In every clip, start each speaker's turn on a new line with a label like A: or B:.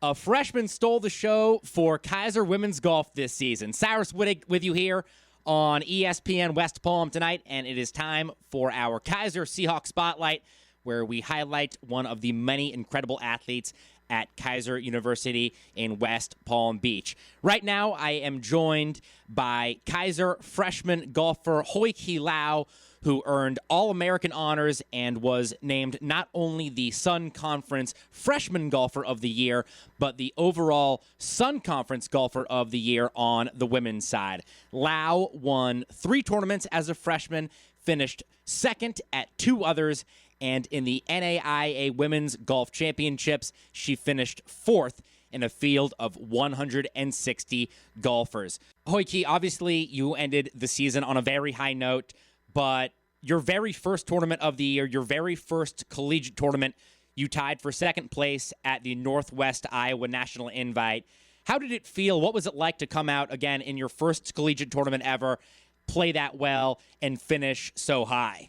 A: A freshman stole the show for Kaiser women's golf this season. Cyrus Wittig with you here on ESPN West Palm tonight, and it is time for our Kaiser Seahawks Spotlight, where we highlight one of the many incredible athletes at Kaiser University in West Palm Beach. Right now, I am joined by Kaiser freshman golfer Hoi Ki Lau, who earned All-American honors and was named not only the Sun Conference Freshman Golfer of the Year, but the overall Sun Conference Golfer of the Year on the women's side. Lau won 3 tournaments as a freshman, finished second at 2 others, and in the NAIA Women's Golf Championships, she finished 4th in a field of 160 golfers. Hoi Ki, obviously, you ended the season on a very high note, but your very first tournament of the year, your very first collegiate tournament, you tied for second place at the Northwest Iowa National Invite. How did it feel? What was it like to come out again in your first collegiate tournament ever, play that well, and finish so high?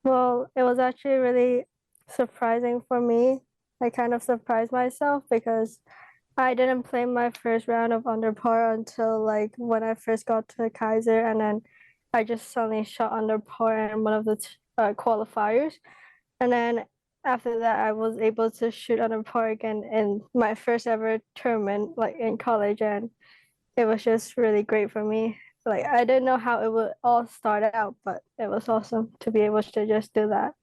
B: Well, it was actually really surprising for me. I kind of surprised myself because I didn't play my first round of under par until when I first got to Kaiser, and then I just suddenly shot under par in one of the qualifiers. And then after that, I was able to shoot under par again in my first ever tournament, in college. And it was just really great for me. I didn't know how it would all start out, but it was awesome to be able to just do that.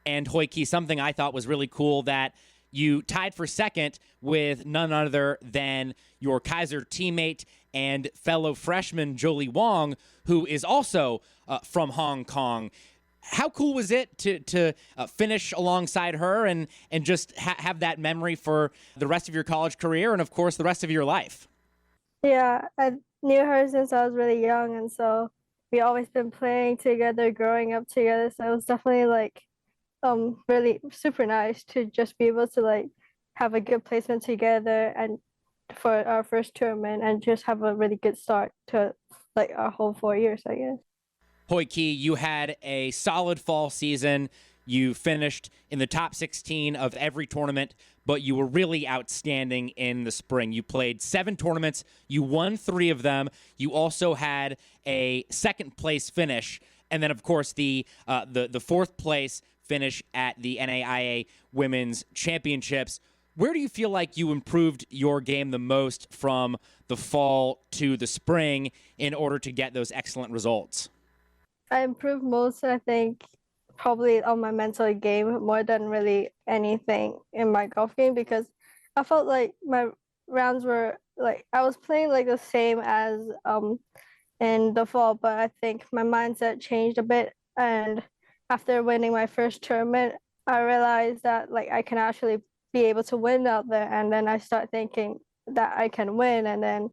A: And Hoi Ki, something I thought was really cool that you tied for second with none other than your Kaiser teammate and fellow freshman Jolie Wong, who is also from Hong Kong. How cool was it to finish alongside her and just have that memory for the rest of your college career and, of course, the rest of your life?
B: Yeah, I knew her since I was really young, and so we always been playing together, growing up together. So it was definitely really super nice to just be able to have a good placement together and for our first tournament and just have a really good start to our whole 4 years, I guess.
A: Hoi Ki, you had a solid fall season. You finished in the top 16 of every tournament, but you were really outstanding in the spring. You played 7 tournaments. You won 3 of them. You also had a second place finish. And then, of course, the 4th place finish at the NAIA Women's Championships. Where do you feel like you improved your game the most from the fall to the spring in order to get those excellent results?
B: I improved most, I think, probably on my mental game more than really anything in my golf game, because I felt like my rounds were I was playing the same as in the fall, but I think my mindset changed a bit. And after winning my first tournament, I realized that I can actually be able to win out there, and then I start thinking that I can win, and then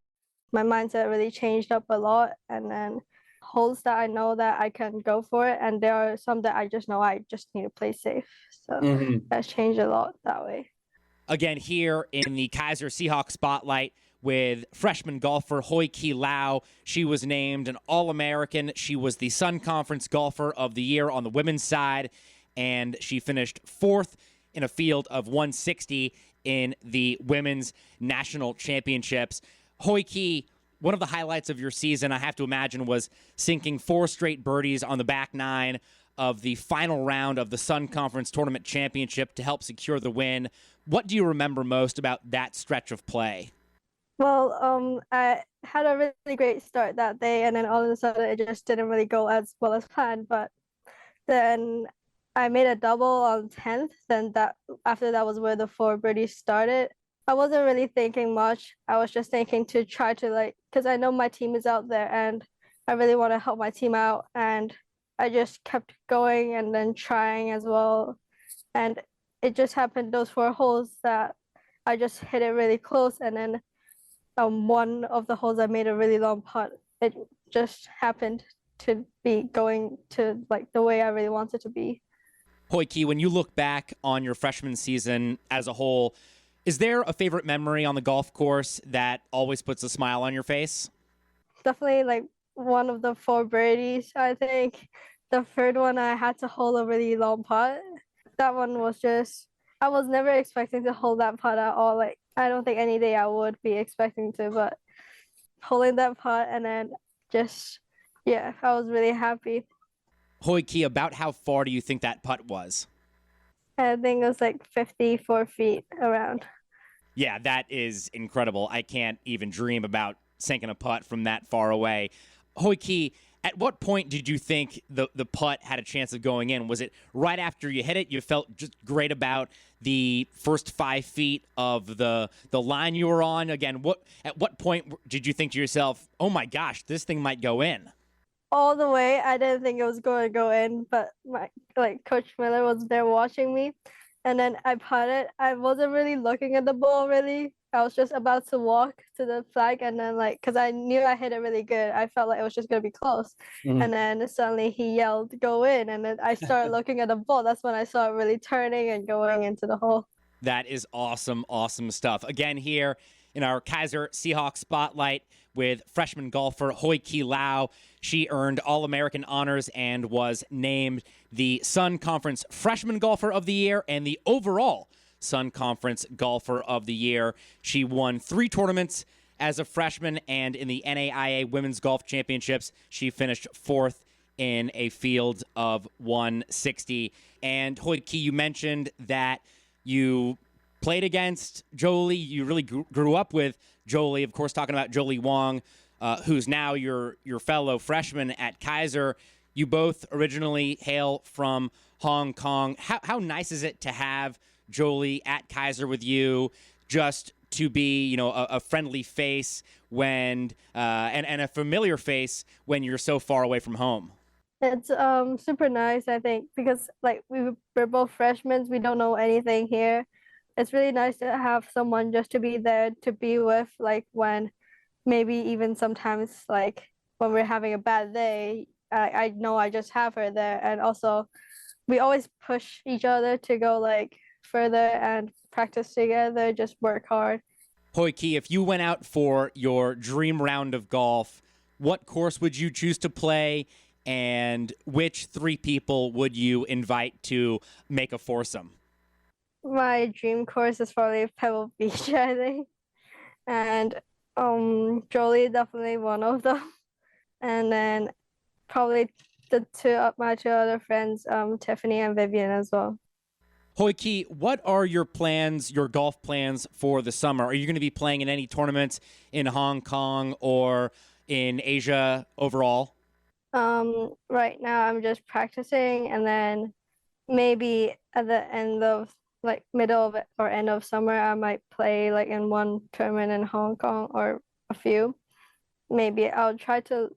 B: my mindset really changed up a lot. And then holes that I know that I can go for it, and there are some that I just know I just need to play safe. So that's changed a lot that way.
A: Again, here in the Kaiser Seahawks Spotlight with freshman golfer Hoi Ki Lau. She was named an All-American. She was the Sun Conference Golfer of the Year on the women's side, and she finished 4th in a field of 160 in the Women's National Championships. Hoi Ki, one of the highlights of your season, I have to imagine, was sinking 4 straight birdies on the back 9 of the final round of the Sun Conference Tournament Championship to help secure the win. What do you remember most about that stretch of play?
B: Well, I had a really great start that day, and then all of a sudden it just didn't really go as well as planned. But then I made a double on 10th. Then after that was where the 4 birdies started. I wasn't really thinking much. I was just thinking to try to because I know my team is out there, and I really want to help my team out. And I just kept going and then trying as well. And it just happened, those 4 holes, that I just hit it really close. And then one of the holes I made a really long putt. It just happened to be going to the way I really wanted to be.
A: Hoi Ki, when you look back on your freshman season as a whole, is there a favorite memory on the golf course that always puts a smile on your face?
B: Definitely one of the 4 birdies, I think. The third one, I had to hold a really long putt. That one was just, I was never expecting to hold that putt at all. I don't think any day I would be expecting to, but holding that putt and then just, yeah, I was really happy.
A: Hoi Ki, about how far do you think that putt was?
B: I think it was like 54 feet around.
A: Yeah, that is incredible. I can't even dream about sinking a putt from that far away. Hoi Ki, at what point did you think the putt had a chance of going in? Was it right after you hit it? You felt just great about the first 5 feet of the line you were on? Again, at what point did you think to yourself, oh my gosh, this thing might go in?
B: All the way, I didn't think it was going to go in, but my Coach Miller was there watching me, and then I putted. I wasn't really looking at the ball really. I was just about to walk to the flag, and then because I knew I hit it really good, I felt like it was just gonna be close. And then suddenly he yelled, "Go in!" And then I started looking at the ball. That's when I saw it really turning and going into the hole.
A: That is awesome, awesome stuff. Again, here in our Kaiser Seahawks Spotlight with freshman golfer Hoi Ki Lau. She earned All-American honors and was named the Sun Conference Freshman Golfer of the Year and the overall Sun Conference Golfer of the Year. She won 3 tournaments as a freshman, and in the NAIA Women's Golf Championships, she finished 4th in a field of 160. And Hoi Ki, you mentioned that you played against Jolie. You really grew up with Jolie, of course, talking about Jolie Wong, who's now your fellow freshman at Kaiser. You both originally hail from Hong Kong. How nice is it to have Jolie at Kaiser with you, just to be, a friendly face when and a familiar face when you're so far away from home?
B: It's super nice, I think, because we're both freshmen, we don't know anything here. It's really nice to have someone just to be there to be with, when maybe even sometimes when we're having a bad day, I know I just have her there. And also we always push each other to go further and practice together, just work hard.
A: Hoi Ki, if you went out for your dream round of golf, what course would you choose to play, and which 3 people would you invite to make a foursome?
B: My dream course is probably Pebble Beach, I think. And Jolie definitely one of them. And then probably my 2 other friends, Tiffany and Vivian as well.
A: Hoi Ki, what are your plans, your golf plans for the summer? Are you going to be playing in any tournaments in Hong Kong or in Asia overall?
B: Right now I'm just practicing, and then maybe at the end of middle of or end of summer I might play in one tournament in Hong Kong or a few. Maybe I'll try to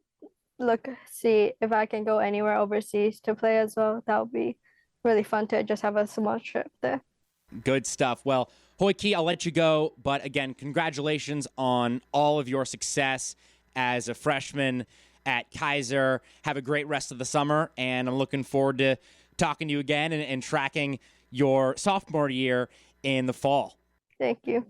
B: see if I can go anywhere overseas to play as well. That would be really fun to just have a small trip there.
A: Good stuff. Well, Hoi Ki, I'll let you go, but again, congratulations on all of your success as a freshman at Kaiser. Have a great rest of the summer, and I'm looking forward to talking to you again and tracking your sophomore year in the fall.
B: Thank you.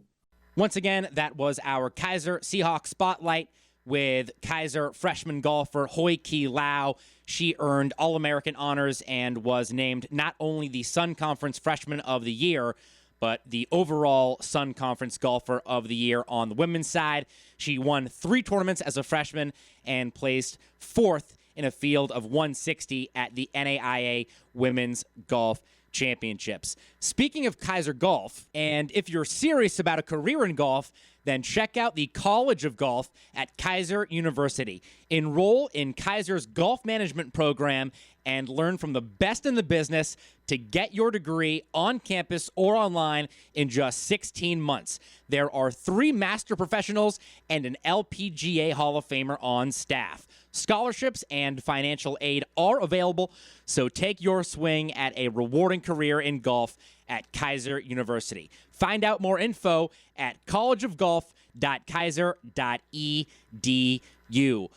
A: Once again, that was our Kaiser Seahawks Spotlight with Kaiser freshman golfer Hoi Ki Lau. She earned All-American honors and was named not only the Sun Conference Freshman of the Year, but the overall Sun Conference Golfer of the Year on the women's side. She won 3 tournaments as a freshman and placed 4th in a field of 160 at the NAIA Women's Golf Championships. Speaking of Kaiser Golf, and if you're serious about a career in golf, then check out the College of Golf at Kaiser University. Enroll in Kaiser's golf management program and learn from the best in the business to get your degree on campus or online in just 16 months. There are 3 master professionals and an LPGA Hall of Famer on staff. Scholarships and financial aid are available, so take your swing at a rewarding career in golf at Kaiser University. Find out more info at collegeofgolf.kaiser.edu.